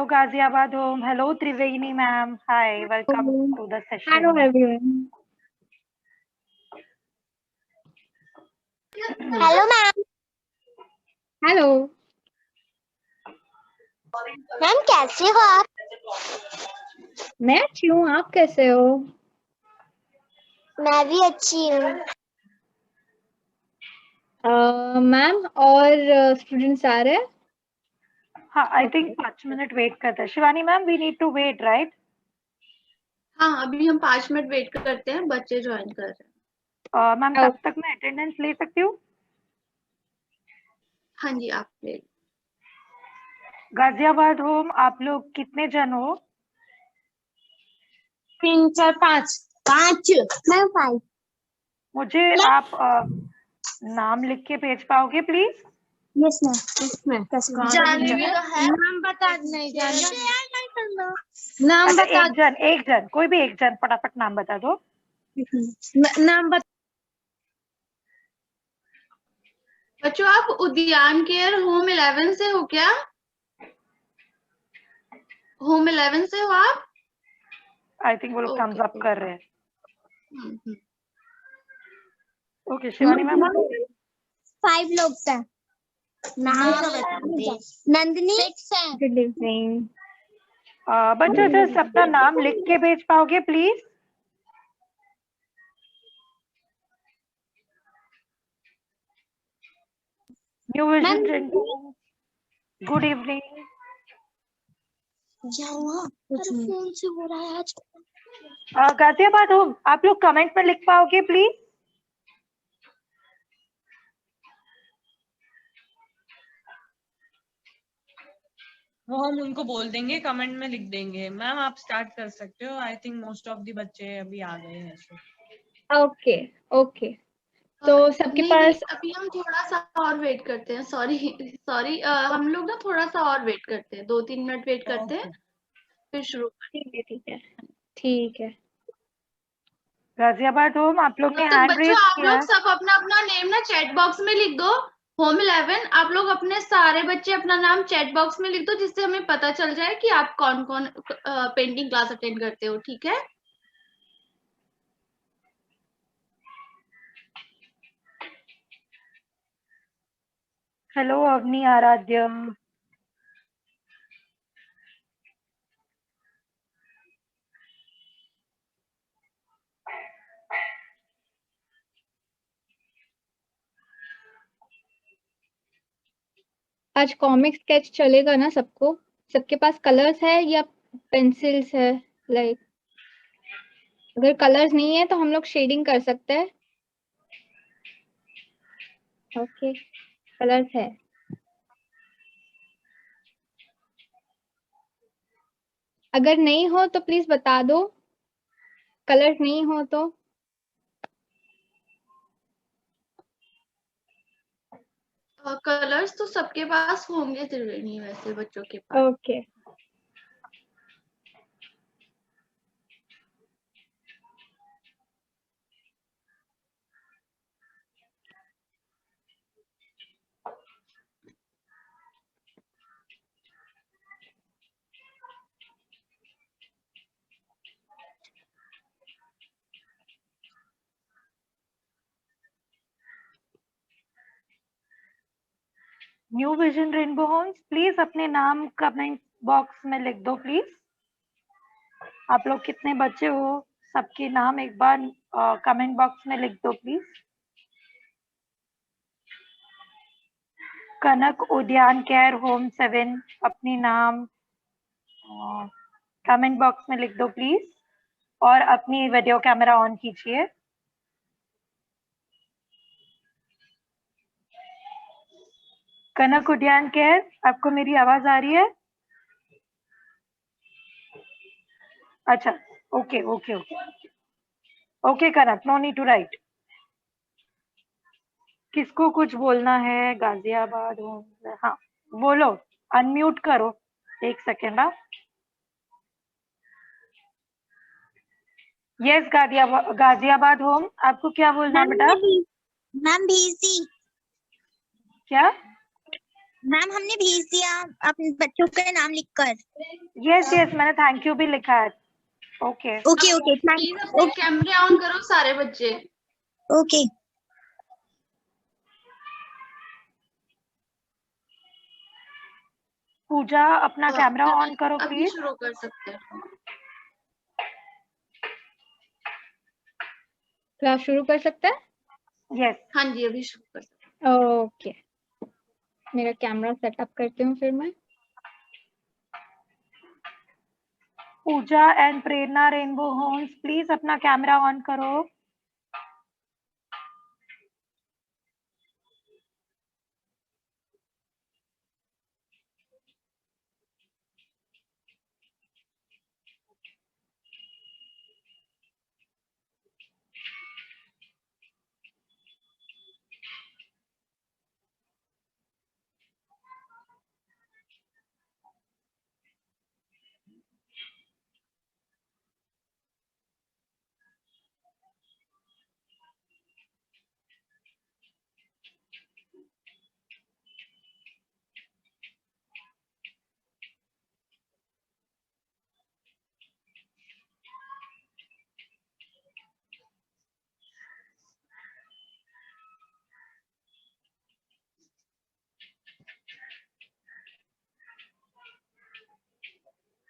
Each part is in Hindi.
Ghaziabad home. Hello Triveni ma'am. Hi, welcome to the session. Hello everyone. Hello ma'am. Hello ma'am कैसे हो आप? मैं अच्छी हूँ, आप कैसे हो? मैं भी अच्छी हूँ। मैम और स्टूडेंट्स आ रहे हैं? हाँ, I think 5 मिनट वेट करते हैं। Shivani ma'am, we need to wait, right? हाँ, अभी हम 5 मिनट वेट करते हैं, बच्चे ज्वाइन कर रहे हैं। मैम तब तक मैं अटेंडेंस ले सकती हूँ? हाँ जी, आप ले। गाजियाबाद होम, आप लोग कितने जन हो? 3 4 5 5 मैम 5। मुझे आप नाम लिख के भेज पाओगे प्लीज? यस मैम कैसे जानवी का है। नाम बता नहीं जानना। नाम अच्छा, बता एक जन कोई भी एक जन फटाफट नाम बता दो। नाम बता। बच्चों, आप उद्यान केयर होम 11 से हो क्या? होम 11 से हो आप? आई थिंक वो लोग थम्स अप कर रहे हैं। हम्म। Okay Shivani ma'am. 5 लोग हैं। नाम तो बता दे। नंदिनी 6 है। Good evening. बच्चों जस्ट अपना नाम लिख के भेज पाओगे please? New vision, good evening. Phone से हो रहा है आज। गाजियाबाद होम, आप लोग कमेंट में लिख पाओगे प्लीज? वो हम उनको बोल देंगे, कमेंट में लिख देंगे। मैम आप स्टार्ट कर सकते हो। I think most of the बच्चे अभी आ गए हैं। ओके ओके, तो सबके नहीं, पास अभी हम थोड़ा सा और वेट करते हैं। सॉरी, हम लोग ना थोड़ा सा और वेट करते हैं, 2-3 मिनट वेट करते हैं, फिर शुरू। ठीक है ठीक है। गाजियाबाद होम, आप लोग ने तब तक हैंड बच्चों रेज आप किया लोग है? सब अपना अपना नेम ना चैट बॉक्स में लिख दो। होम 11 आप लोग अपने सारे बच्चे अपना नाम चैट बॉक्स में लिख दो, जिससे हमें पता चल जाए कि आप कौन कौन पेंटिंग क्लास अटेंड करते हो। ठीक है? हेलो अवनी आराध्य। आज कॉमिक स्केच चलेगा ना सबको? सबके पास कलर्स है या पेंसिल्स है? लाइक अगर कलर्स नहीं है तो हम लोग शेडिंग कर सकते हैं। ओके, कलर्स है। अगर नहीं हो तो प्लीज बता दो, कलर्स नहीं हो तो। कलर्स तो सबके पास होंगे त्रिवेणी, वैसे बच्चों के पास। Okay New Vision Rainbow Homes, please अपने नाम कमेंट बॉक्स में लिख दो प्लीज। आप लोग कितने बच्चे हो, सबके नाम एक बार कमेंट बॉक्स में लिख दो प्लीज। कनक उद्यान केयर होम 7, अपनी नाम कमेंट बॉक्स में लिख दो प्लीज, और अपनी वीडियो कैमरा ऑन कीजिए। कनक उद्यान केयर, आपको मेरी आवाज आ रही है? अच्छा, okay okay okay okay Kanak, no need to write. किसको कुछ बोलना है? गाजियाबाद हो, हाँ बोलो, अनम्यूट करो, एक सेकेंड। यस गाजियाबाद होम, आपको क्या बोलना है बेटा? Ma'am BC. क्या? मैम हमने भेज दिया अपने बच्चों के नाम लिखकर। यस यस, मैंने थैंक यू भी लिखा है। ओके ओके ओके प्लीज अपने कैमरे ऑन करो सारे बच्चे। ओके। पूजा, अपना कैमरा ऑन करो अभी प्लीज। शुरू कर सकते हैं। क्लास शुरू कर सकते हैं? यस। हाँ जी अभी शुरू कर सकते ओके, मेरा कैमरा सेटअप करती हूँ फिर मैं। Puja and Prerna Rainbow Homes, please अपना कैमरा ऑन करो।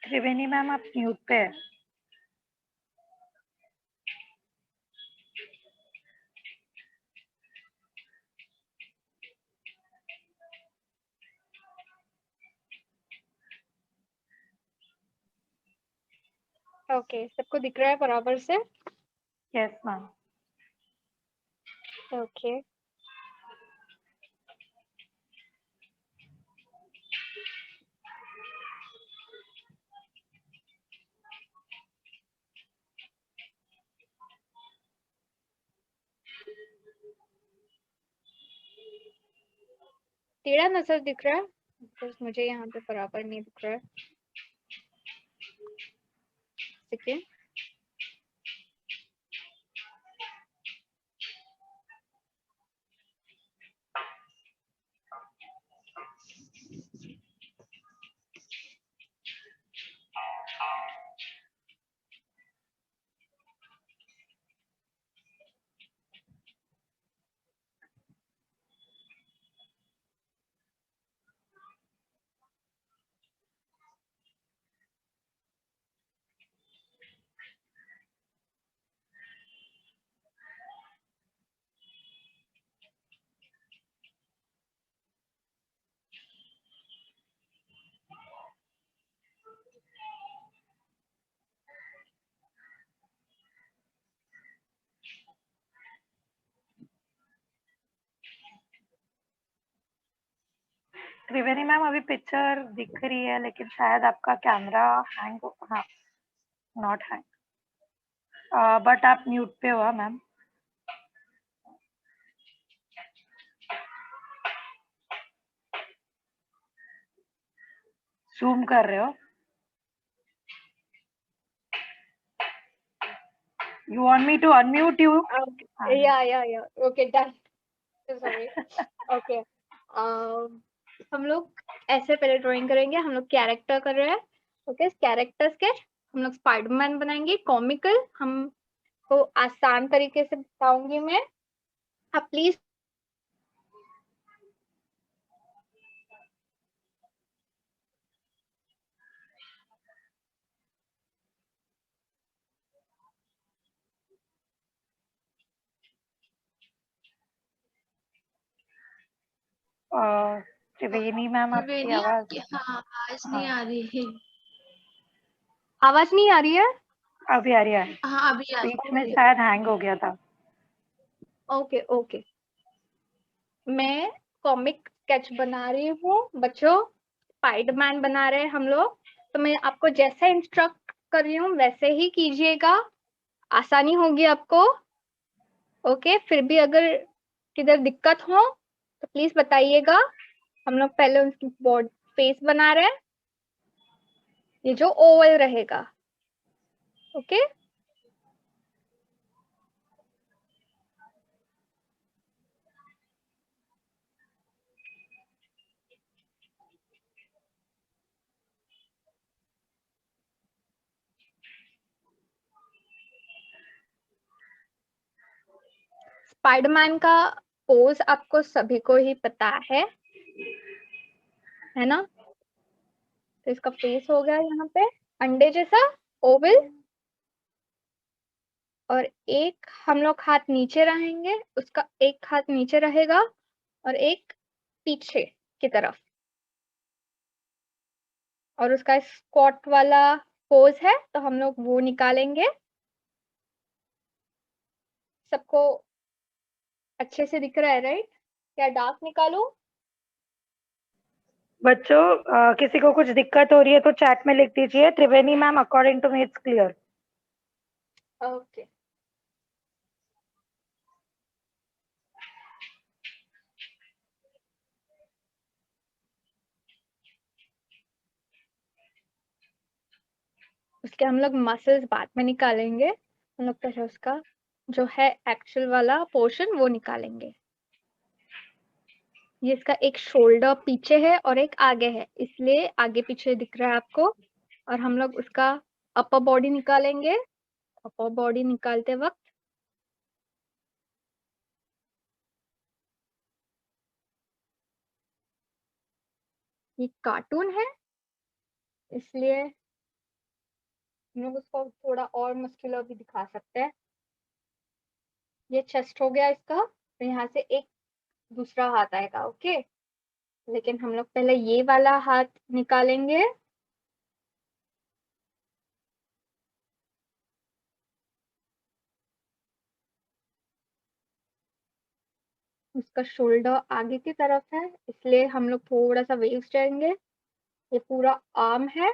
त्रिवेणी मैम आप म्यूट पे है। ओके, सबको दिख रहा है बराबर से? Yes ma'am. ओके, टेढ़ा नजर दिख रहा है? Because मुझे यहाँ पे बराबर नहीं दिख रहा है। ठीक है, त्रिवेणी मैम अभी पिक्चर दिख रही है, लेकिन शायद आपका कैमरा हैंग हो। हाँ, नॉट हैंग, बट आप म्यूट पे हो मैम। जूम कर रहे हो? You want me to unmute you? या ओके डन। सॉरी। ओके, हम लोग ऐसे पहले ड्राइंग करेंगे। हम लोग कैरेक्टर कर रहे हैं। ओके, कैरेक्टर स्केच हम लोग स्पाइडरमैन बनाएंगे, कॉमिकल। हमको आसान तरीके से बताऊंगी मैं, आप प्लीज त्रिवेणी मैम आपकी त्रिवेणी आवाज आपकी हाँ आवाज नहीं आ रही है। आवाज नहीं आ रही है? अभी आ रही है। हाँ अभी आ बीच रही में है। शायद हैंग हो गया था। ओके ओके, मैं कॉमिक स्केच बना रही हूँ बच्चों। स्पाइडरमैन बना रहे हैं हम लोग, तो मैं आपको जैसा इंस्ट्रक्ट कर रही हूँ वैसे ही कीजिएगा, आसानी होगी आपको। ओके, फिर भी अगर किधर दिक्कत हो तो प्लीज बताइएगा। हम लोग पहले उनकी बॉडी फेस बना रहे हैं, ये जो ओवल रहेगा। ओके, स्पाइडरमैन का पोज आपको सभी को ही पता है ना? तो इसका फेस हो गया यहाँ पे अंडे जैसा ओवल, और एक हम लोग हाथ नीचे रहेंगे, उसका एक हाथ नीचे रहेगा और एक पीछे की तरफ, और उसका स्क्वाट वाला पोज है तो हम लोग वो निकालेंगे। सबको अच्छे से दिख रहा है राइट? क्या डार्क निकालूं? बच्चों किसी को कुछ दिक्कत हो रही है तो चैट में लिख दीजिए। Triveni ma'am, according to me it's clear. Okay उसके हम लोग मसल्स बाद में निकालेंगे, हम लोग पहले उसका जो है एक्चुअल वाला पोर्शन वो निकालेंगे। ये इसका एक शोल्डर पीछे है और एक आगे है, इसलिए आगे पीछे दिख रहा है आपको। और हम लोग उसका अपर बॉडी निकालेंगे। अपर बॉडी निकालते वक्त ये कार्टून है इसलिए हम लोग उसको थोड़ा और मस्कुलर भी दिखा सकते हैं। ये चेस्ट हो गया इसका, तो यहाँ से एक दूसरा हाथ आएगा। ओके, लेकिन हम लोग पहले ये वाला हाथ निकालेंगे। उसका शोल्डर आगे की तरफ है इसलिए हम लोग थोड़ा सा वेव्स जाएंगे। ये पूरा आर्म है,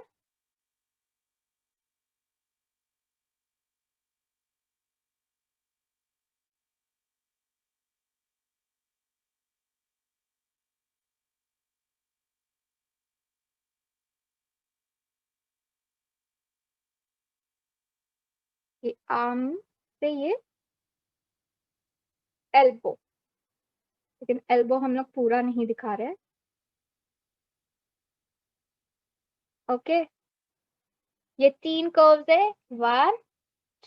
ये आर्म से ये एल्बो, लेकिन एल्बो हम लोग पूरा नहीं दिखा रहे। ओके, ये 3 कर्व्स है, 1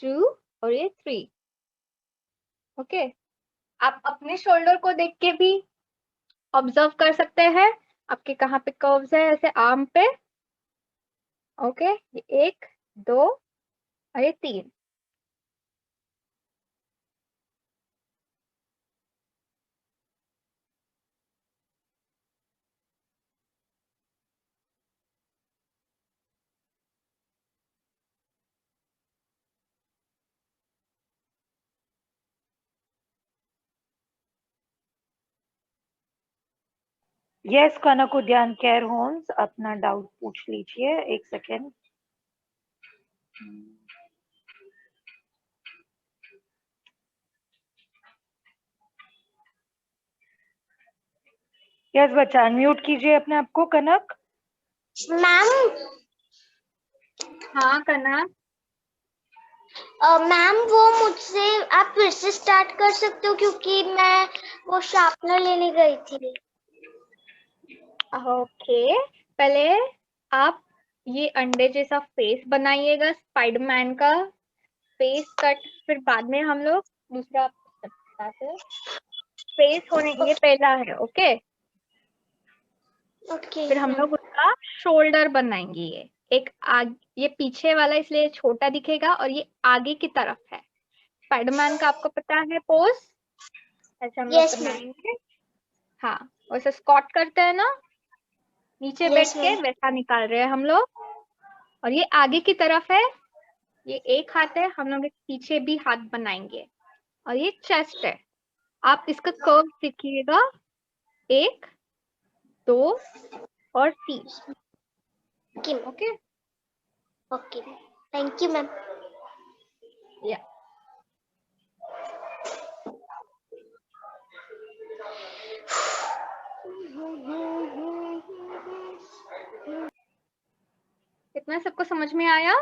2 और ये 3। ओके, आप अपने शोल्डर को देख के भी ऑब्जर्व कर सकते हैं आपके कहाँ पे कर्व्स है ऐसे आर्म पे। ओके, ये 1 2 और ये 3। यस कनक उद्यान केयर होम्स, अपना डाउट पूछ लीजिए। एक सेकेंड। यस बच्चा, अनम्यूट कीजिए अपने आप को। कनक मैम, हाँ कनक, मैम वो मुझसे आप फिर से स्टार्ट कर सकते हो क्योंकि मैं वो शार्पनर लेने गई थी। ओके, पहले आप ये अंडे जैसा फेस बनाइएगा स्पाइडरमैन का फेस कट, फिर बाद में हम लोग दूसरा फेस होने ये पहला है। ओके, ओके फिर हम लोग उसका शोल्डर बनाएंगे। ये एक ये पीछे वाला इसलिए छोटा दिखेगा और ये आगे की तरफ है। स्पाइडरमैन का आपको पता है पोज, ऐसे हम लोग Yes, ma'am. बनाएंगे। हाँ, वैसे स्क्वाट करते हैं ना, नीचे बैठ Yes, के ma'am. वैसा निकाल रहे हैं हम लोग। और ये आगे की तरफ है, ये एक हाथ है, हम लोग एक पीछे भी हाथ बनाएंगे। और ये चेस्ट है, आप इसका कर्व देखिएगा, 1 2 और 3। Okay, okay okay. Thank you, ma'am. या कितना सबको समझ में आया?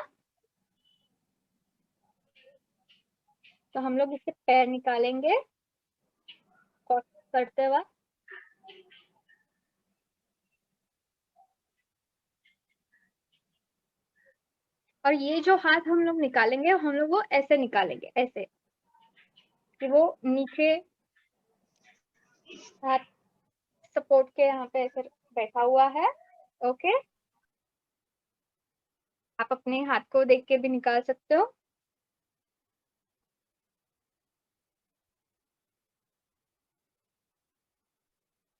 तो हम लोग इससे पैर निकालेंगे करते वक्त। और ये जो हाथ हम लोग निकालेंगे, हम लोग वो ऐसे निकालेंगे, ऐसे कि वो नीचे हाथ सपोर्ट के यहाँ पे ऐसे बैठा हुआ है। ओके, आप अपने हाथ को देख के भी निकाल सकते हो।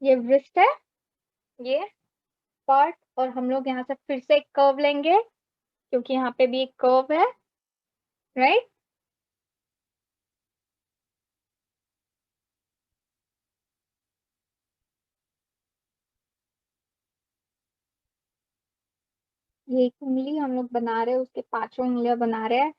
ये wrist है, ये पार्ट, और हम लोग यहाँ से फिर से एक कर्व लेंगे क्योंकि यहाँ पे भी एक कर्व है, राइट। ये एक उंगली हम लोग बना रहे हैं, उसके 5 उंगलियां बना रहे हैं।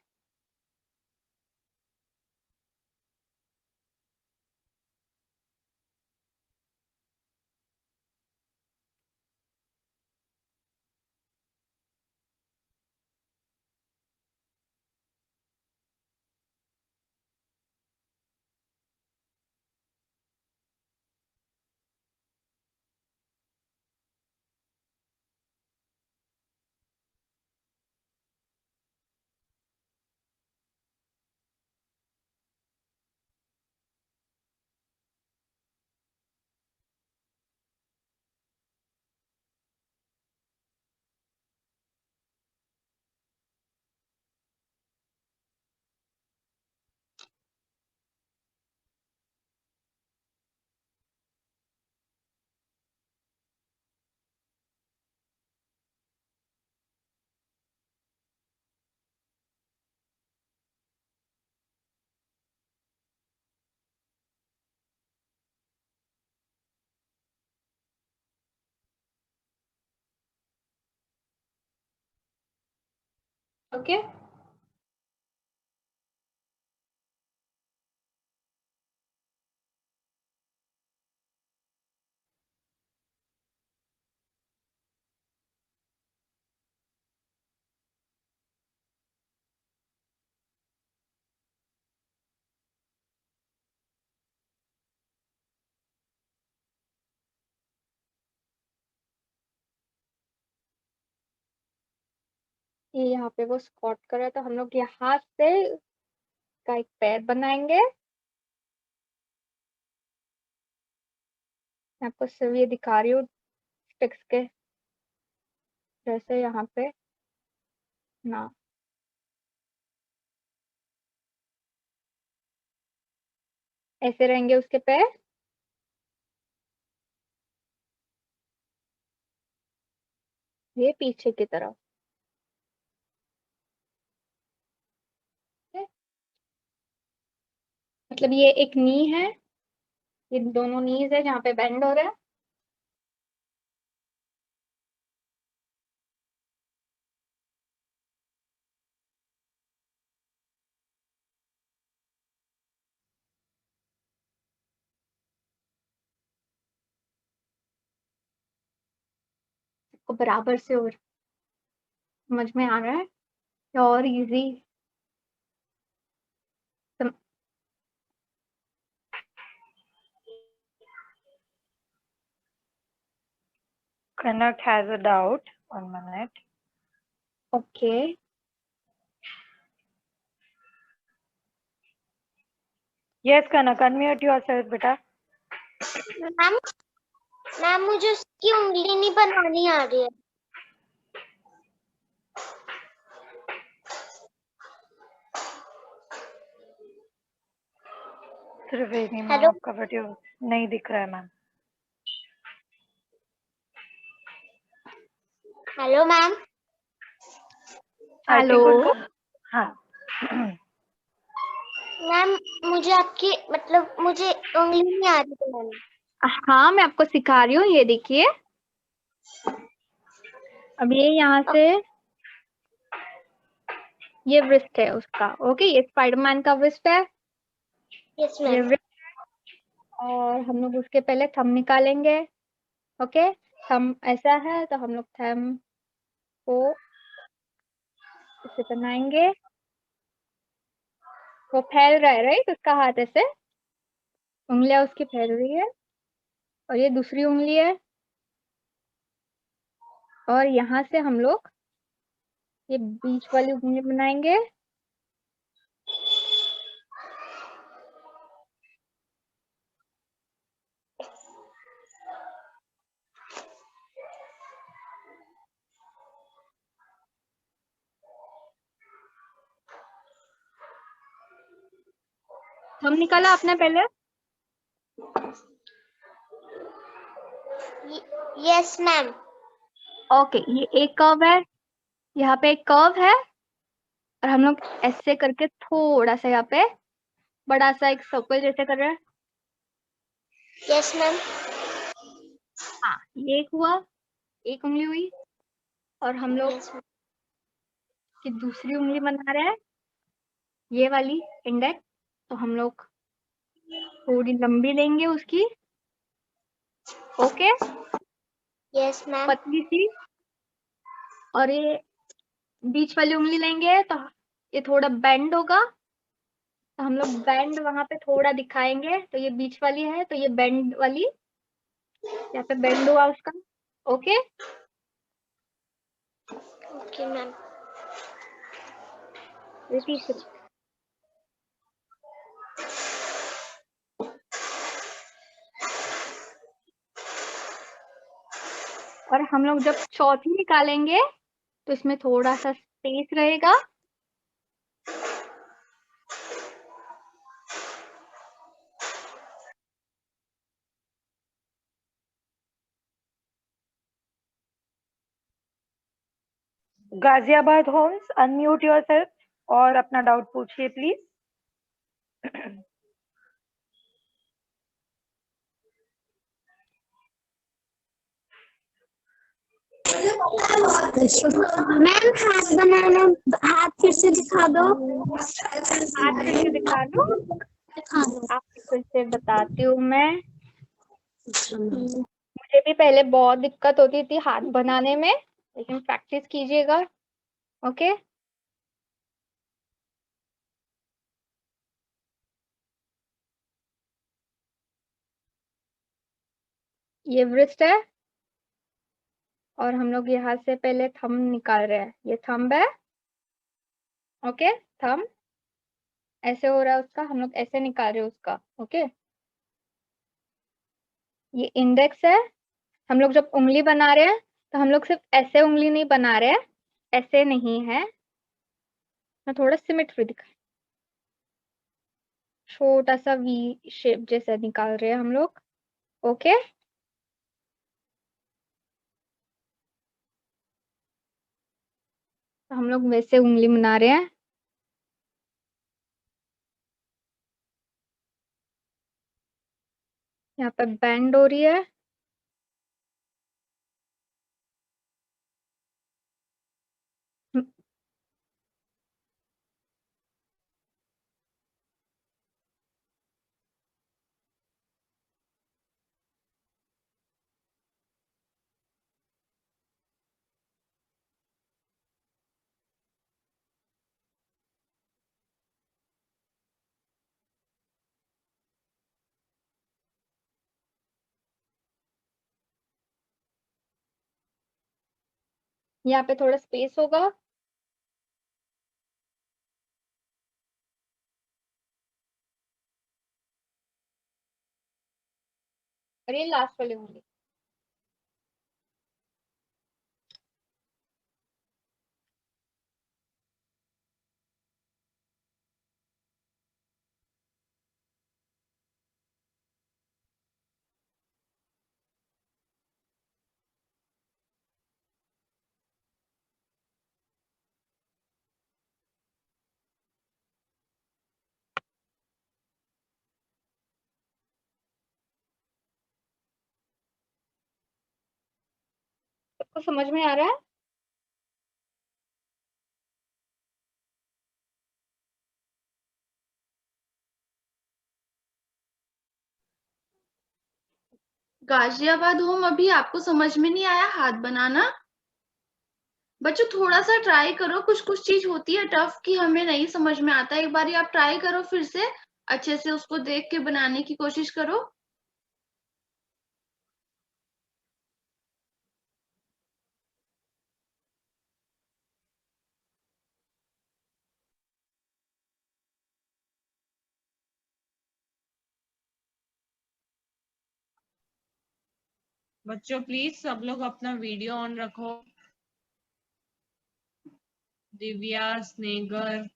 ओके, ये यहाँ पे वो स्क्वाट कर रहा था, हम लोग यहाँ से का एक पैर बनाएंगे। मैं आपको सिर्फ ये दिखा रही हूँ स्टिक्स के जैसे, यहाँ पे ना ऐसे रहेंगे उसके पैर। ये पीछे की तरफ, मतलब ये एक नी है, ये दोनों नीज है जहाँ पे बेंड हो रहा है। सबको बराबर से और समझ में आ रहा है और easy. Kanak has a doubt. 1 minute. Okay, Yes, Kanak, unmute yourself, beta. Ma'am ma'am मुझे उसकी उंगली नहीं बनानी आ रही है। त्रिवेणी मैम, हेलो आपका वीडियो नहीं दिख रहा है ma'am. Hello ma'am. I think hello उनका, हाँ। मैम मुझे आपकी मतलब मुझे उंगली नहीं आ रही है मैम। हाँ, मैं आपको सिखा रही हूँ, ये देखिए। अब ये यहाँ से ये wrist है उसका। ओके, ये स्पाइडरमैन का wrist है, यस ये मैम। wrist, और हम लोग उसके पहले थंब निकालेंगे। ओके, थंब ऐसा है तो हम लोग थंब को इसे बनाएंगे। वो फैल रहा है, राइट, उसका हाथ ऐसे, उंगलियां उसकी फैल रही है, और ये दूसरी उंगली है, और यहाँ से हम लोग ये बीच वाली उंगली बनाएंगे। थंब निकाला आपने पहले? Yes ma'am. ओके, ये एक कर्व है, यहाँ पे एक कर्व है, और हम लोग ऐसे करके थोड़ा सा यहाँ पे बड़ा सा एक सर्कल जैसे कर रहे हैं। Yes ma'am. हाँ, ये एक हुआ, एक उंगली हुई, और हम लोग यस मैम। की दूसरी उंगली बना रहे हैं, ये वाली इंडेक्स। तो हम लोग थोड़ी लंबी लेंगे उसकी, ओके, यस मैम। पतली सी, और ये बीच वाली उंगली लेंगे तो ये थोड़ा बेंड होगा, तो हम लोग बेंड वहां पे थोड़ा दिखाएंगे। तो ये बीच वाली है, तो ये बेंड वाली, यहाँ पे बेंड हुआ उसका, ओके। Okay ma'am. ये तीसरी, और हम लोग जब चौथी निकालेंगे तो इसमें थोड़ा सा स्पेस रहेगा, गाजियाबाद होम्स, अनम्यूट योरसेल्फ और अपना डाउट पूछिए प्लीज। मैम हाथ बनाना, हाथ फिर से दिखा दो। हाथ फिर से दिखा दो, आपको फिर से बताती हूँ मैं। मुझे भी पहले बहुत दिक्कत होती थी हाथ बनाने में, लेकिन प्रैक्टिस कीजिएगा, ओके। ये wrist है, और हम लोग यहाँ से पहले थंब निकाल रहे हैं, ये थंब है, ओके। थंब ऐसे हो रहा है उसका, हम लोग ऐसे निकाल रहे हैं उसका, ओके। ये इंडेक्स है, हम लोग जब उंगली बना रहे हैं तो हम लोग सिर्फ ऐसे उंगली नहीं बना रहे हैं, ऐसे नहीं है, मैं थोड़ा सिमेट्री दिखा, छोटा सा वी शेप जैसा निकाल रहे हैं हम लोग, ओके। तो हम लोग वैसे उंगली बना रहे हैं, यहाँ पे बेंड हो रही है, यहाँ पे थोड़ा स्पेस होगा, और ये लास्ट वाली उंगली, सबको समझ में आ रहा है? गाजियाबाद होम अभी आपको समझ में नहीं आया हाथ बनाना? बच्चों थोड़ा सा ट्राई करो, कुछ कुछ चीज होती है टफ कि हमें नहीं समझ में आता, एक बार आप ट्राई करो, फिर से अच्छे से उसको देख के बनाने की कोशिश करो। बच्चों प्लीज सब लोग अपना वीडियो ऑन रखो। दिव्या, स्नेगर,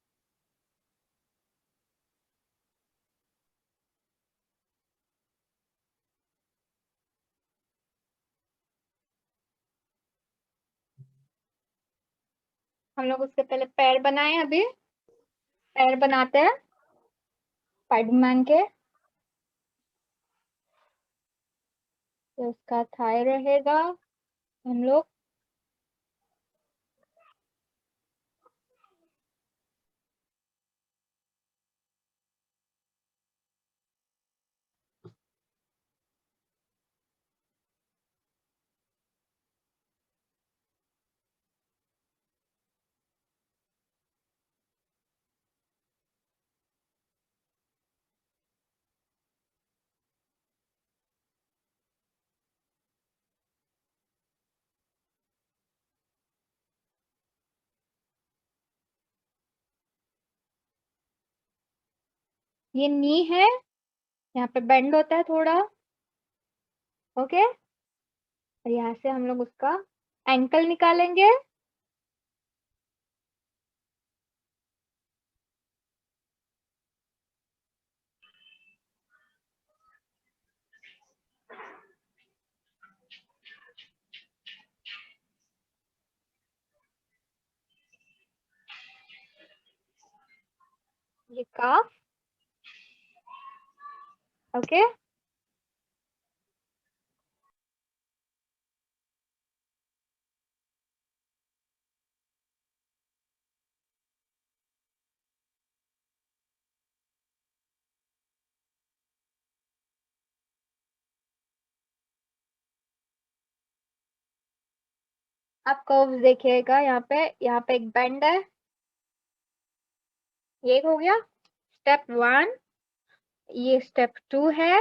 हम लोग उसके पहले पैर बनाए, अभी पैर बनाते हैं स्पाइडरमैन के। तो उसका थाई रहेगा हम लोग ये नी है, यहाँ पे बेंड होता है थोड़ा। ओके, और यहाँ से हम लोग उसका एंकल निकालेंगे। ये काफ। ओके, आप कर्व्स देखिएगा, यहाँ पे एक बेंड है। ये हो गया स्टेप 1। ये स्टेप 2 है,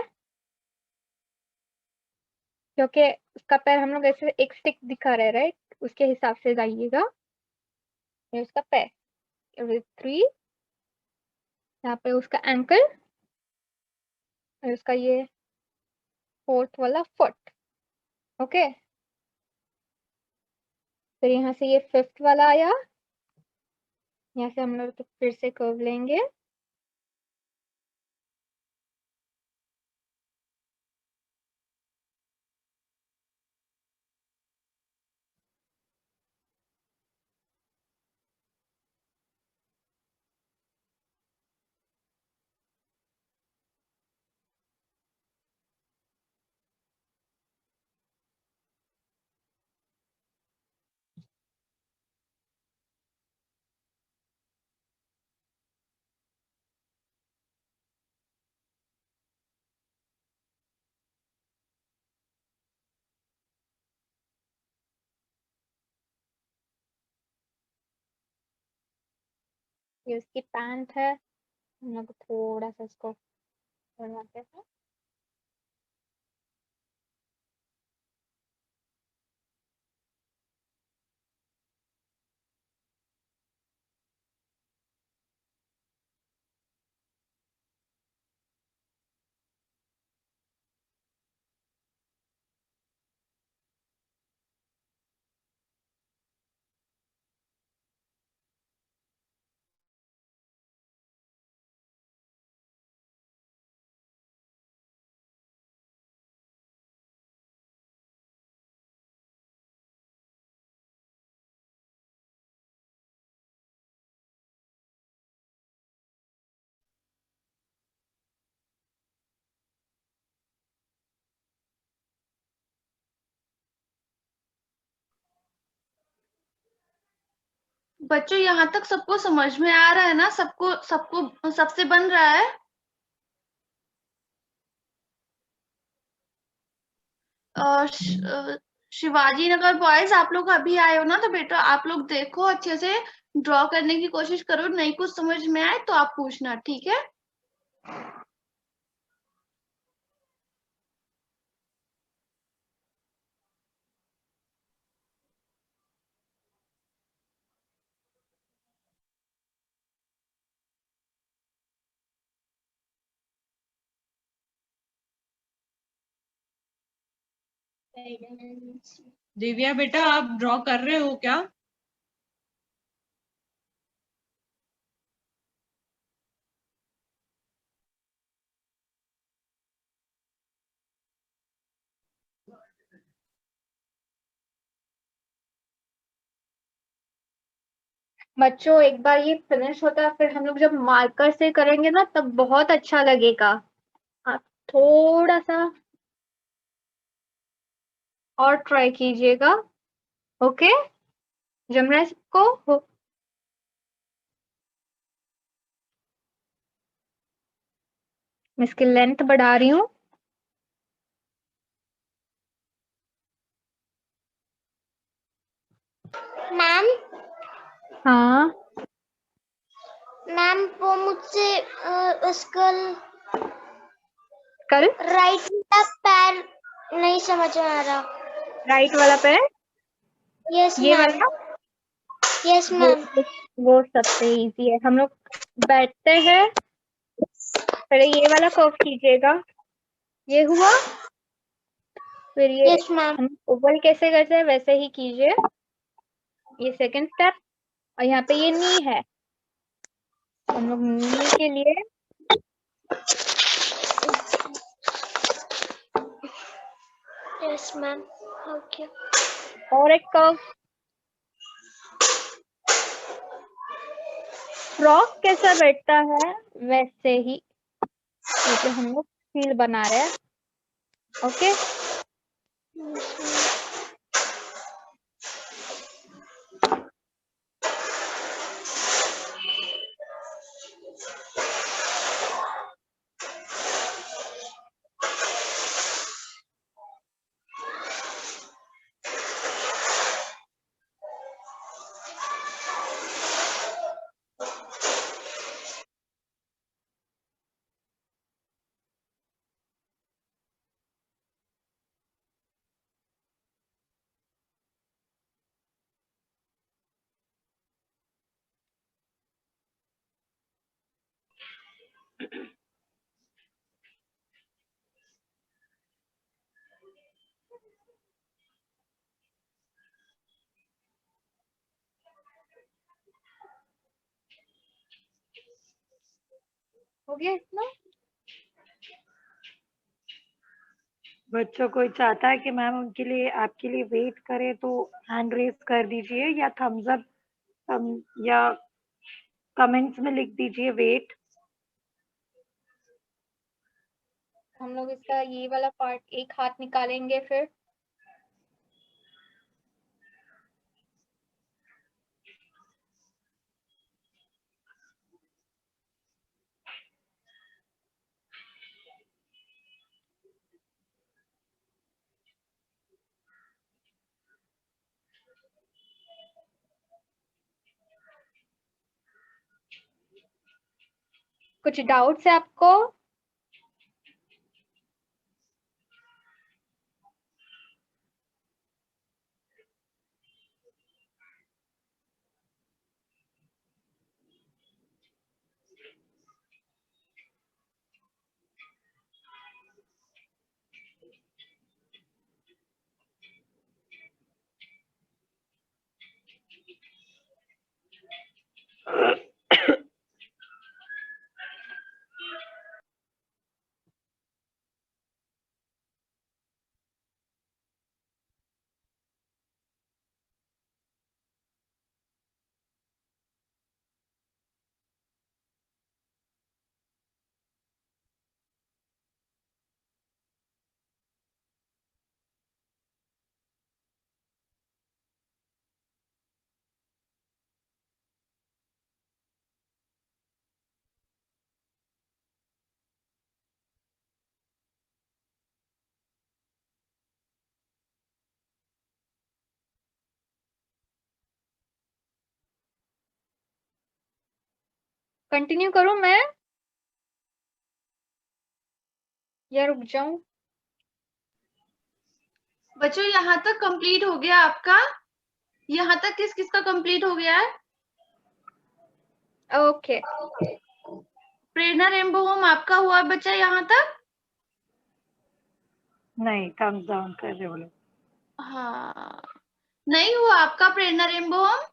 क्योंकि उसका पैर हम लोग ऐसे एक स्टिक दिखा रहे हैं, राइट? उसके हिसाब से जाइएगा। ये उसका पैर। 3, यहाँ पे उसका एंकल, और उसका ये 4th वाला फुट। ओके, फिर यहाँ से ये 5th वाला आया। यहाँ से हम लोग तो फिर से कर्व लेंगे। ये उसकी पैंट है, हम लोग थोड़ा सा इसको बनवाते हैं। बच्चों यहाँ तक सबको समझ में आ रहा है ना? सबको सबको सबसे बन रहा है? शिवाजी नगर बॉयज, आप लोग अभी आए हो ना, तो बेटा आप लोग देखो अच्छे से, ड्रॉ करने की कोशिश करो। नहीं कुछ समझ में आए तो आप पूछना, ठीक है? दिव्या बेटा, आप ड्रॉ कर रहे हो क्या? बच्चों एक बार ये फिनिश होता है फिर हम लोग जब मार्कर से करेंगे ना तब बहुत अच्छा लगेगा। आप थोड़ा सा और ट्राई कीजिएगा। ओके, जम रहा है सबको? मैं इसकी लेंथ बढ़ा रही हूँ। मैम हाँ मैम वो मुझसे उसका कल राइट वाला पैर नहीं समझ में आ रहा। राइट वाला पैर, यस ये मैम। वाला, यस वो मैम। वो सबसे इजी है। हम लोग बैठते हैं, पहले ये वाला कर्व कीजिएगा, ये हुआ, फिर ये यस मैम। हम ओवल कैसे करते हैं वैसे ही कीजिए, ये सेकंड स्टेप। और यहाँ पे ये नी है, हम लोग नी के लिए यस मैम। ओके। और एक कर्व। फ्रॉक कैसा बैठता है वैसे ही, क्योंकि हम लोग फील बना रहे हैं। ओके, हो गया इतना। बच्चों कोई चाहता है कि मैम उनके लिए आपके लिए वेट करे तो हैंड रेज कर दीजिए या थम्स अप या कमेंट्स में लिख दीजिए वेट। हम लोग इसका ये वाला पार्ट एक हाथ निकालेंगे, फिर कुछ डाउट्स है आपको? कंटिन्यू करूं मैं या रुक जाऊं? बच्चों यहाँ तक कंप्लीट हो गया आपका? यहाँ तक किस किस का कंप्लीट हो गया है? ओके, प्रेरणा रेनबो होम आपका हुआ बच्चा यहाँ तक? नहीं, थम्स डाउन कर रहे हो लोग। हाँ, नहीं हुआ आपका प्रेरणा रेनबो होम?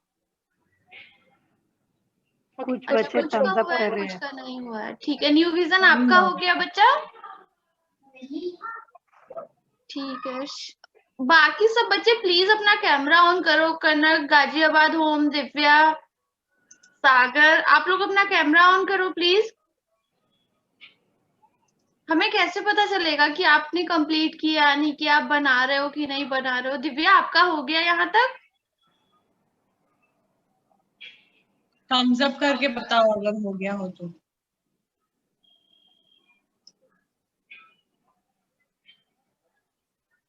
कुछ अच्छा, बच्चे कुछ का थम्स अप हुआ है, कर रहे कुछ हैं। का नहीं हुआ है। ठीक है, न्यू विजन आपका हो गया बच्चा? ठीक है। बाकी सब बच्चे प्लीज अपना कैमरा ऑन करो। कनक, गाजियाबाद होम, दिव्या, सागर, आप लोग अपना कैमरा ऑन करो प्लीज। हमें कैसे पता चलेगा कि आपने कंप्लीट किया नहीं किया, आप बना रहे हो कि नहीं बना रहे हो? दिव्या, आपका हो गया यहाँ तक? थम्स अप करके बताओ अगर हो गया हो तो।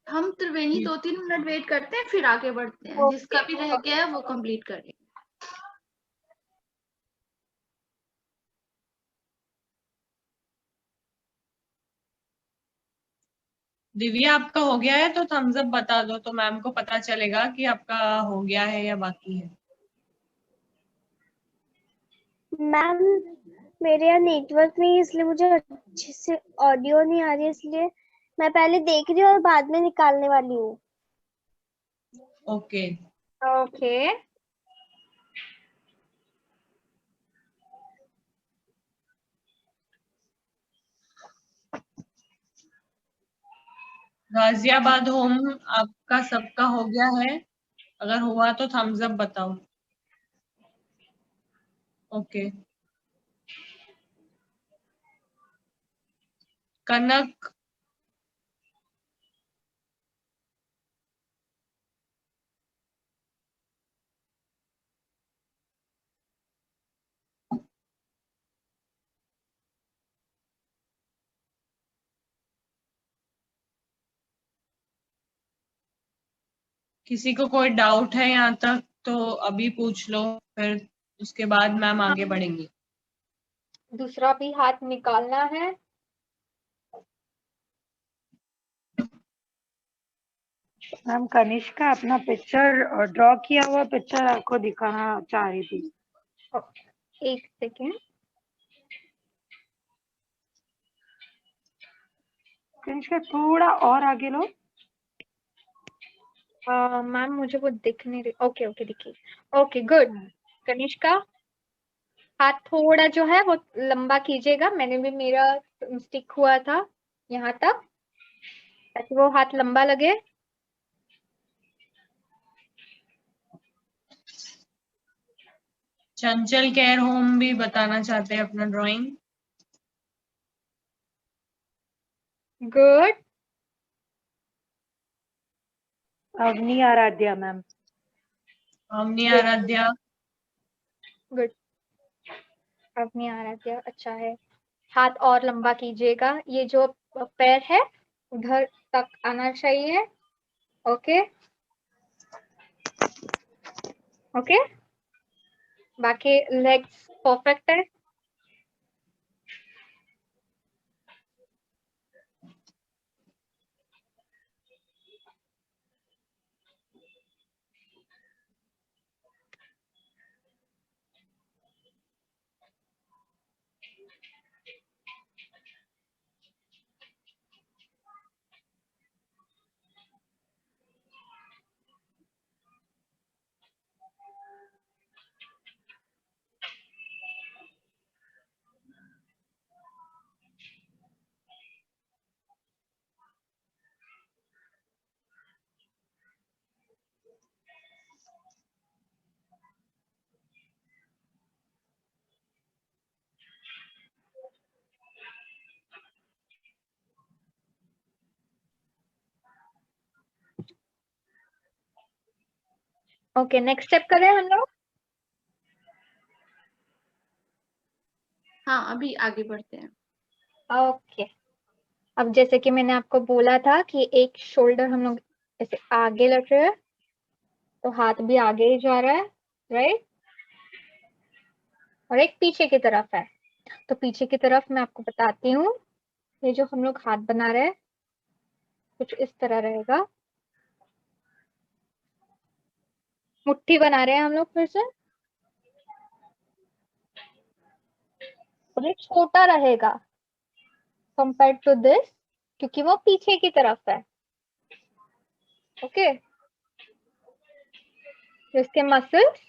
हम त्रिवेणी 2-3 मिनट वेट करते हैं, फिर आगे बढ़ते हैं। जिसका भी रह गया है वो कंप्लीट कर ले। दिव्या, आपका हो गया है तो थम्स अप बता दो, तो मैम को पता चलेगा कि आपका हो गया है या बाकी है। मैम मेरे यहाँ नेटवर्क नहीं है, इसलिए मुझे अच्छे से ऑडियो नहीं आ रही है, इसलिए मैं पहले देख रही हूँ और बाद में निकालने वाली हूँ। ओके। ओके, गाजियाबाद होम आपका सबका हो गया है? अगर हुआ तो थम्स अप बताओ। ओके। कनक, किसी को कोई डाउट है यहाँ तक तो अभी पूछ लो, फिर उसके बाद मैम आगे बढ़ेंगी। दूसरा भी हाथ निकालना है। मैम कनिष्का अपना पिक्चर ड्रॉ किया हुआ पिक्चर आपको दिखाना चाह रही थी। एक सेकेंड। कनिष्का थोड़ा और आगे लो। मैम मुझे वो दिख नहीं रही। ओके ओके, दिखी। Okay good. कनिष्का, हाथ थोड़ा जो है वो लंबा कीजिएगा। मैंने भी, मेरा स्टिक हुआ था यहाँ तक, ताकि वो हाथ लंबा लगे। चंचल केयर होम भी बताना चाहते हैं अपना drawing. Good. Avni Aradhya ma'am. Avni Aradhya. Good. अब नहीं आ रहा क्या? अच्छा है। हाथ और लंबा कीजिएगा। ये जो पैर है उधर तक आना चाहिए। ओके ओके, बाकी लेग्स परफेक्ट है। ओके, नेक्स्ट स्टेप करें हम लोग। हाँ, अभी आगे बढ़ते हैं। ओके, अब जैसे कि मैंने आपको बोला था कि एक शोल्डर हम लोग ऐसे आगे लग रहे हैं, तो हाथ भी आगे ही जा रहा है, राइट। और एक पीछे की तरफ है, तो पीछे की तरफ मैं आपको बताती हूँ। ये जो हम लोग हाथ बना रहे हैं कुछ इस तरह रहेगा। मुट्ठी बना रहे हैं हम लोग फिर से, और ये छोटा रहेगा कंपेयर टू दिस, क्योंकि वो पीछे की तरफ है। ओके, तो इसके मसल्स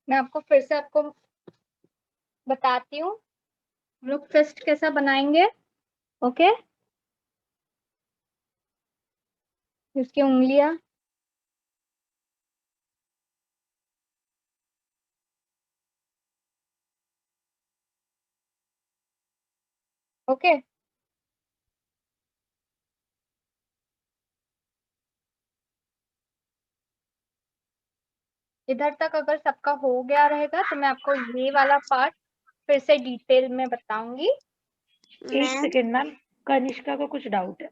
मैं आपको फिर से बताती हूँ हम लोग फिस्ट कैसा बनाएंगे। ओके, इसकी उंगलियां ओके। इधर तक अगर सबका हो गया रहेगा तो मैं आपको ये वाला पार्ट फिर से डिटेल में बताऊंगी। एक सेकेंड मैम, कनिष्का को कुछ डाउट है।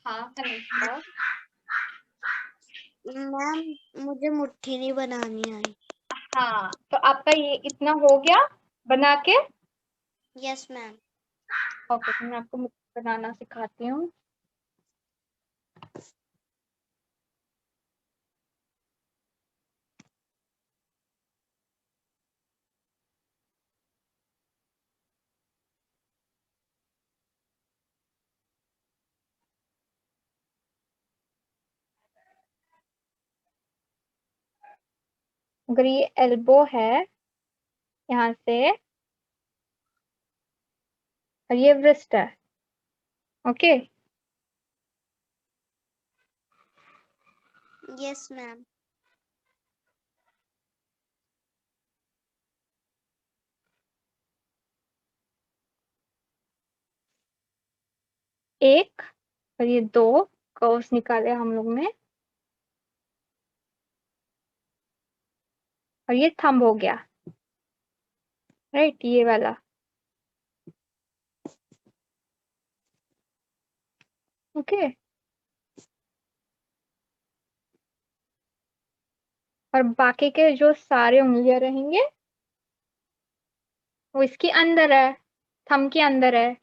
हाँ कनिष्का। मैम मुझे मुट्ठी नहीं बनानी आई। हाँ तो आपका ये इतना हो गया बना के। Yes ma'am. ओके, तो मैं आपको मुट्ठी बनाना सिखाती हूँ। अगर ये एल्बो है यहाँ से और ये व्रिस्ट है। Okay, yes ma'am. एक और ये दो कर्व्स निकाले हम लोग ने और ये थंब हो गया, राइट, ये वाला। ओके, और बाकी के जो सारे उंगलियां रहेंगे वो इसके अंदर है, थंब के अंदर है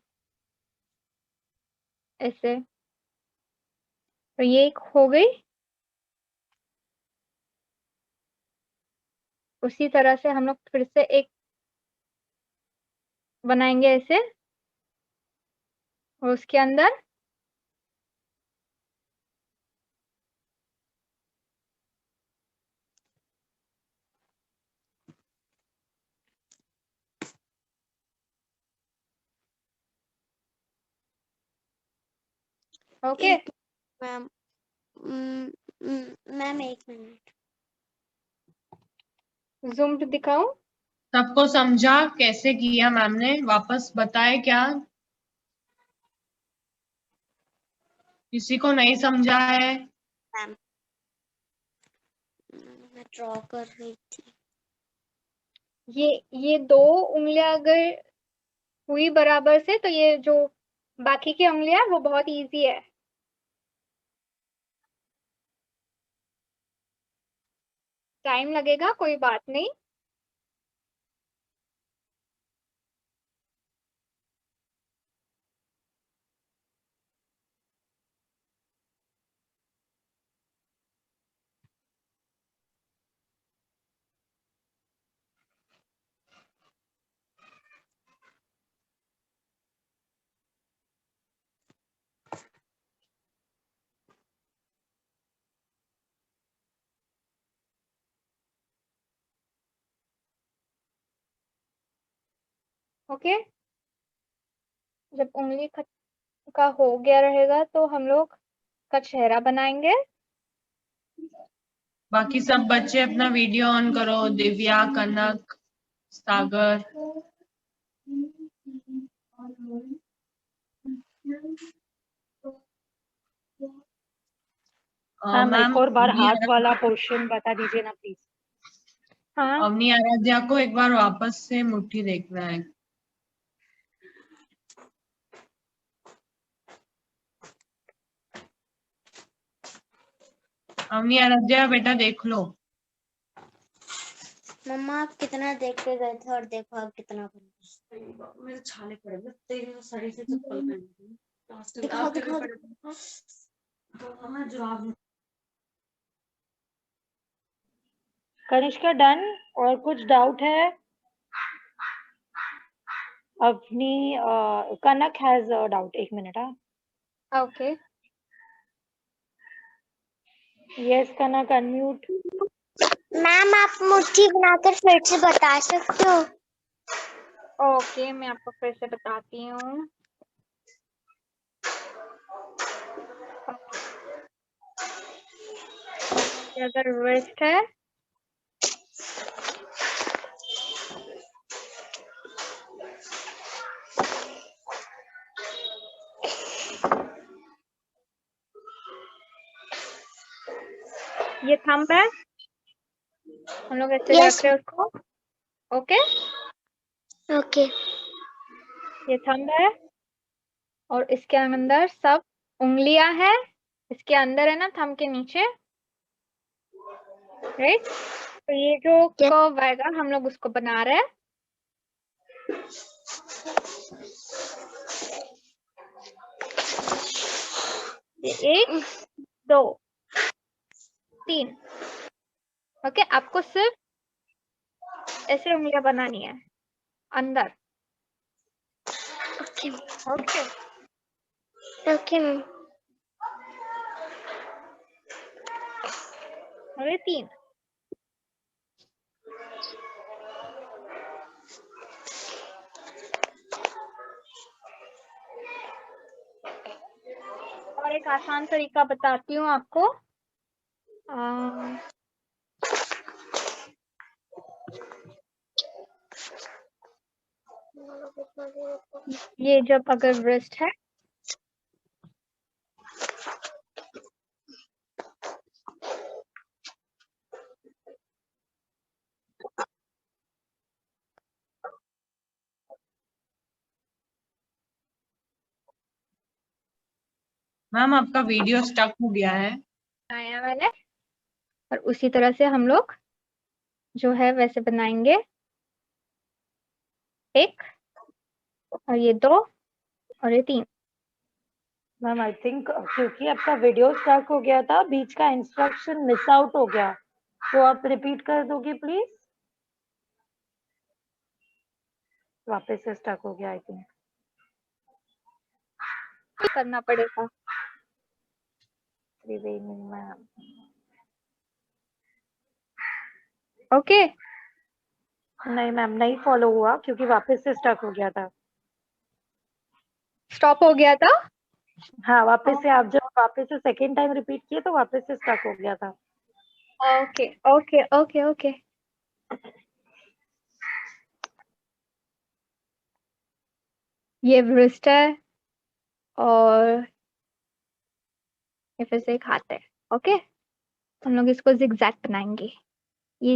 ऐसे। तो ये एक हो गई। उसी तरह से हम लोग फिर से एक बनाएंगे ऐसे और उसके अंदर ओके। मैम मैम एक मिनट। जूम्ड दिखाऊं? सबको समझा कैसे किया मैम ने? वापस बताए क्या? किसी को नहीं समझा है? मैम मैं ड्रॉ कर रही थी। ये दो उंगलियां अगर हुई बराबर से तो ये जो बाकी की उंगलियां वो बहुत इजी है। टाइम लगेगा, कोई बात नहीं। ओके, जब उंगली का हो गया रहेगा तो हम लोग का चेहरा बनाएंगे। बाकी सब बच्चे अपना वीडियो ऑन करो। दिव्या, कनक, सागर। मैम एक और बार अवनी हाथ वाला पोर्शन बता दीजिए ना प्लीज। हाँ, अवनी आराध्या को एक बार वापस से मुट्ठी देखना है। अवनी आराध्या बेटा देख लो। मम्मा आप कितना देख के गए थे और देखो आप कितना बन मेरे छाले पड़े हुए तेरे साड़ी से चप्पल पहन ली दिखाओ दिखाओ। जवाब कनिष्का डन? और कुछ डाउट है? अवनी कनक हैज डाउट, एक मिनट। हाँ ओके। यस कनक, अनम्यूट। मैम आप मुट्ठी बनाकर फिर से बता सकते हो? ओके, मैं आपको फिर से बताती हूँ। अगर रिस्ट है ये थंब है, हम लोग ऐसे यस रख रहे हैं उसको। ओके, ओके ये थंब है और इसके अंदर सब उंगलियां है, इसके अंदर है ना थंब के नीचे, राइट। तो ये जो कर्व आएगा हम लोग उसको बना रहे हैं। ये 1 2 3। ओके, आपको सिर्फ ऐसे उंगलियां बनानी है अंदर। Okay okay, okay ma'am. और ये 3। और एक आसान तरीका बताती हूँ आपको। ये जब अगर रिस्ट है मैम आपका वीडियो स्टक हो गया है। बनाया मैंने, और उसी तरह से हम लोग जो है वैसे बनाएंगे। 1 और ये 2 और ये 3। मैम आई थिंक क्योंकि आपका वीडियो स्टक हो गया था, बीच का इंस्ट्रक्शन मिस आउट हो गया, तो आप रिपीट कर दोगे प्लीज? वापस से स्टक हो गया आई थिंक। करना पड़ेगा। त्रिवेणी मैम, ओके, नहीं मैम नहीं फॉलो हुआ क्योंकि वापस से स्टक हो गया था। स्टॉप हो गया था। हाँ वापस से, आप जब वापस से सेकेंड टाइम रिपीट किए तो वापस से स्टक हो गया था। ओके ओके ओके ओके, ये wrist है और ये फिर से एक हाथ है। ओके, हम लोग इसको zigzag बनाएंगे। ये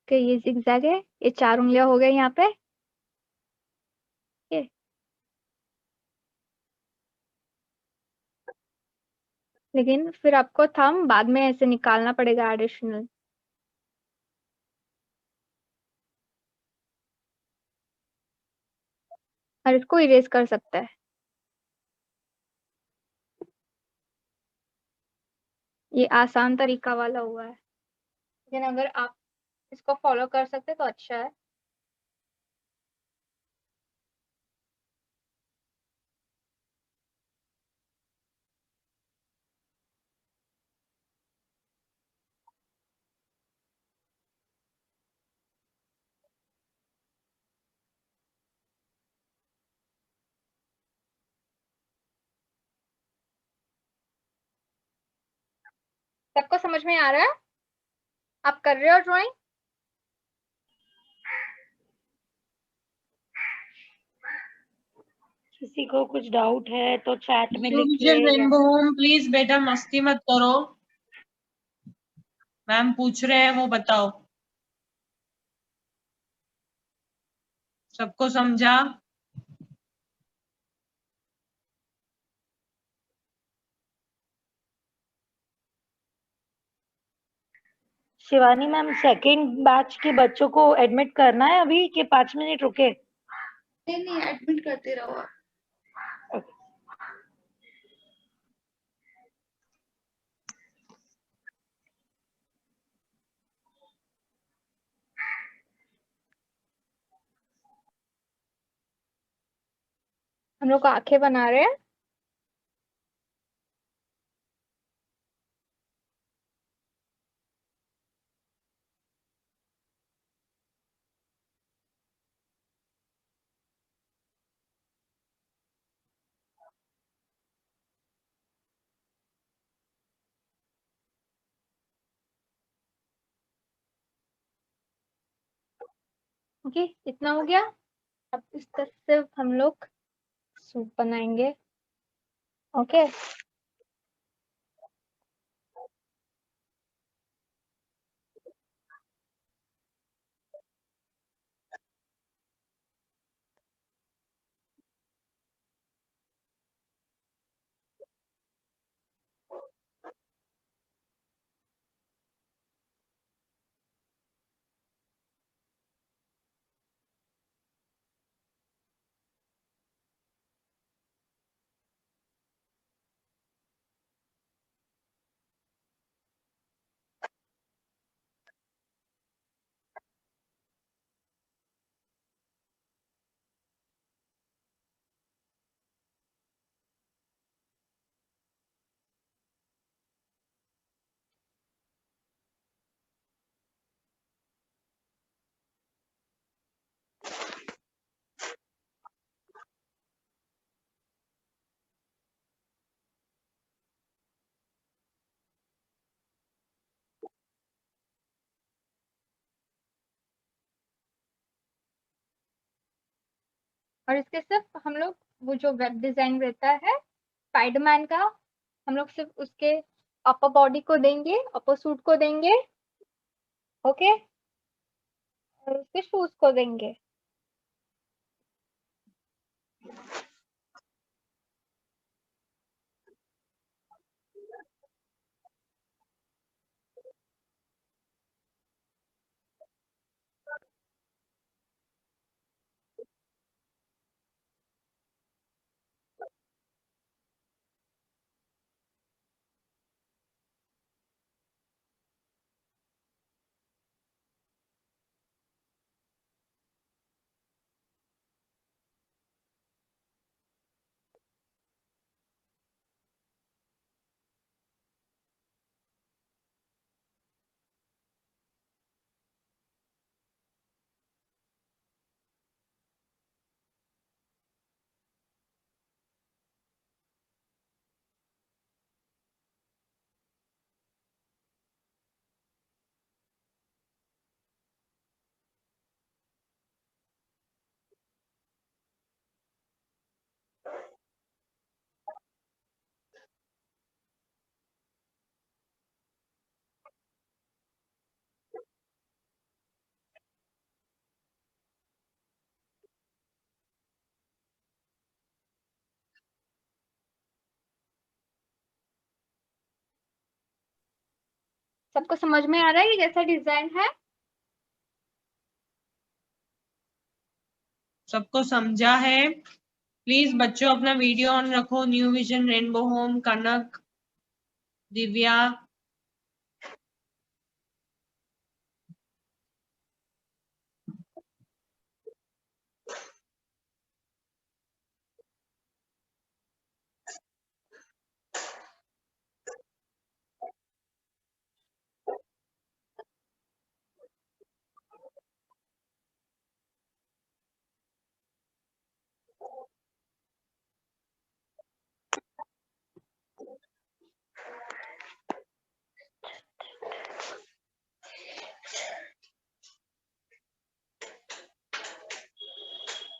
ये zigzag है, ये 4 उंगलियां हो गई यहाँ पे। ये लेकिन फिर आपको थंब बाद में ऐसे निकालना पड़ेगा एडिशनल। और इसको इरेज कर सकता है। ये आसान तरीका वाला हुआ है, लेकिन अगर आप इसको फॉलो कर सकते तो अच्छा है। सबको समझ में आ रहा है? आप कर रहे हो ड्राइंग? किसी को कुछ डाउट है तो चैट में ब्लू लिखिए विजन या रेनबो होम, प्लीज बेटा मस्ती मत करो। मैम पूछ रहे हैं वो बताओ। सबको समझा? शिवानी मैम, सेकंड बैच के बच्चों को एडमिट करना है अभी कि 5 मिनट रुके? नहीं नहीं, एडमिट करते रहो आप। हम लोग आंखें बना रहे हैं। ओके, इतना हो गया। अब इस तरह से हम लोग सूप बनाएंगे। ओके, और इसके सिर्फ हम लोग वो जो वेब डिजाइन रहता है स्पाइडरमैन का, हम लोग सिर्फ उसके अपर बॉडी को देंगे, अपर सूट को देंगे। ओके, और उसके शूज को देंगे। सबको समझ में आ रहा है कि कैसा डिजाइन है? सबको समझा है? प्लीज बच्चों अपना वीडियो ऑन रखो। न्यू विजन रेनबो होम, कनक, दिव्या।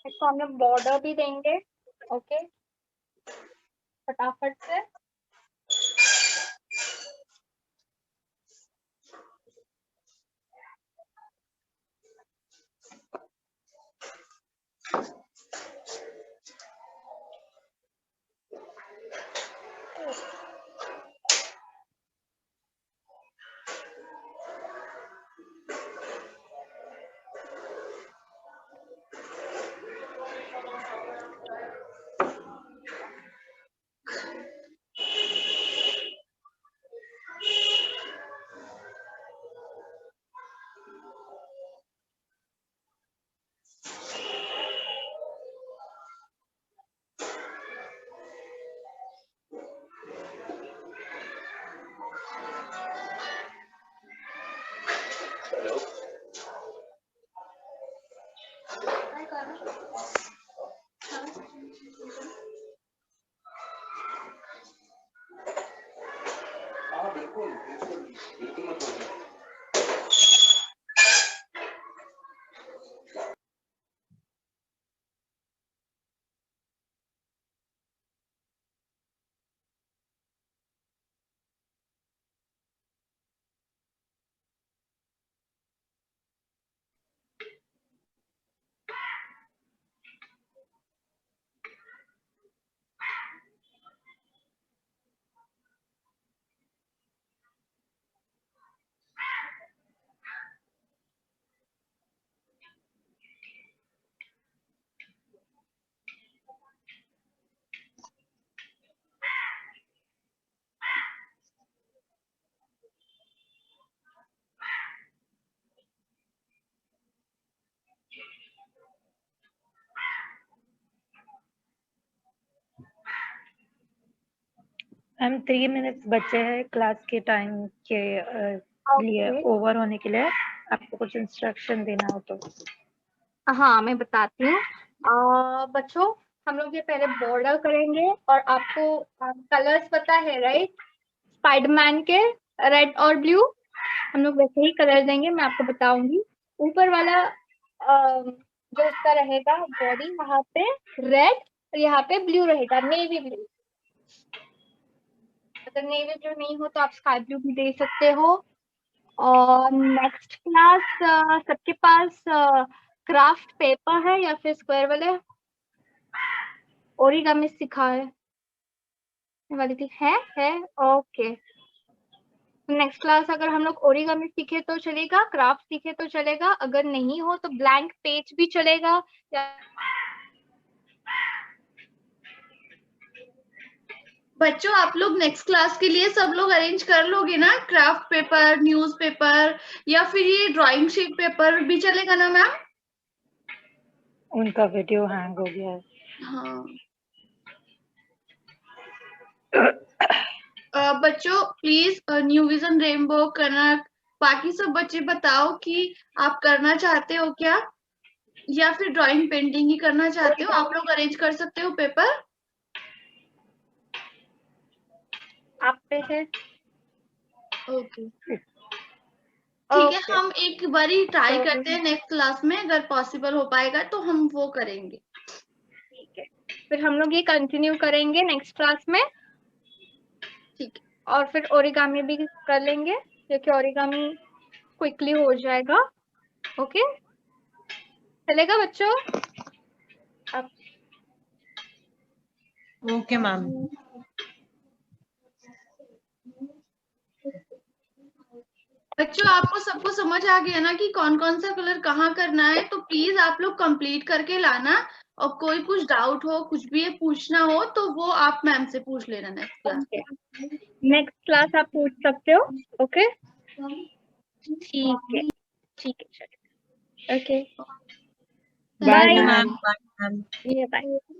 इसको हम लोग बॉर्डर भी देंगे। ओके, फटाफट से। हाँ बिल्कुल बिल्कुल बिल्कुल मत बोलिए। मैम 3 मिनट्स बचे हैं क्लास के टाइम के लिए ओके ओवर होने के लिए। आपको कुछ इंस्ट्रक्शन देना हो तो। हाँ मैं बताती हूँ। बच्चों हम लोग ये पहले बॉर्डर करेंगे और आपको कलर्स पता है राइट, स्पाइडरमैन के रेड और ब्लू, हम लोग वैसे ही कलर देंगे, मैं आपको बताऊंगी। ऊपर वाला जो उसका रहेगा बॉडी, यहाँ पे रेड और यहाँ पे ब्लू रहेगा, नेवी ब्लू। अगर नेवी ब्लू नहीं हो तो आप स्काई ब्लू भी दे सकते हो। और नेक्स्ट क्लास सबके पास क्राफ्ट पेपर है या फिर स्क्वायर वाले ओरिगामी सिखा है वाली थी, है ओके। नेक्स्ट क्लास अगर हम लोग ओरिगामी सीखे तो चलेगा, क्राफ्ट सीखे तो चलेगा, अगर नहीं हो तो ब्लैंक पेज भी चलेगा। या बच्चों आप लोग नेक्स्ट क्लास के लिए सब लोग अरेंज कर लोगे ना, क्राफ्ट पेपर, न्यूज पेपर या फिर ये ड्राइंग शीट पेपर भी चलेगा ना मैम? उनका वीडियो हैंग हो गया है। हाँ बच्चों प्लीज न्यू विजन रेनबो कनक बाकी सब बच्चे बताओ कि आप करना चाहते हो क्या, या फिर ड्राइंग पेंटिंग ही करना चाहते हो? आप लोग अरेंज कर सकते हो पेपर। आप पे है ओके ठीक है, ओके हम एक बारी ट्राई तो करते हैं नेक्स्ट क्लास में, अगर पॉसिबल हो पाएगा तो हम वो करेंगे। ठीक है, फिर हम लोग ये कंटिन्यू करेंगे नेक्स्ट क्लास में। ठीक है, और फिर ओरिगामी भी कर लेंगे क्योंकि ओरिगामी क्विकली हो जाएगा। ओके चलेगा बच्चों? अब ओके मैम। बच्चों आपको सबको समझ आ गया ना कि कौन कौन सा कलर कहाँ करना है? तो प्लीज आप लोग कंप्लीट करके लाना, और कोई कुछ डाउट हो, कुछ भी ये पूछना हो तो वो आप मैम से पूछ लेना नेक्स्ट क्लास। नेक्स्ट क्लास आप पूछ सकते हो। ओके ठीक है चलिए okay bye bye ma'am. Ma'am bye ma'am. Bye.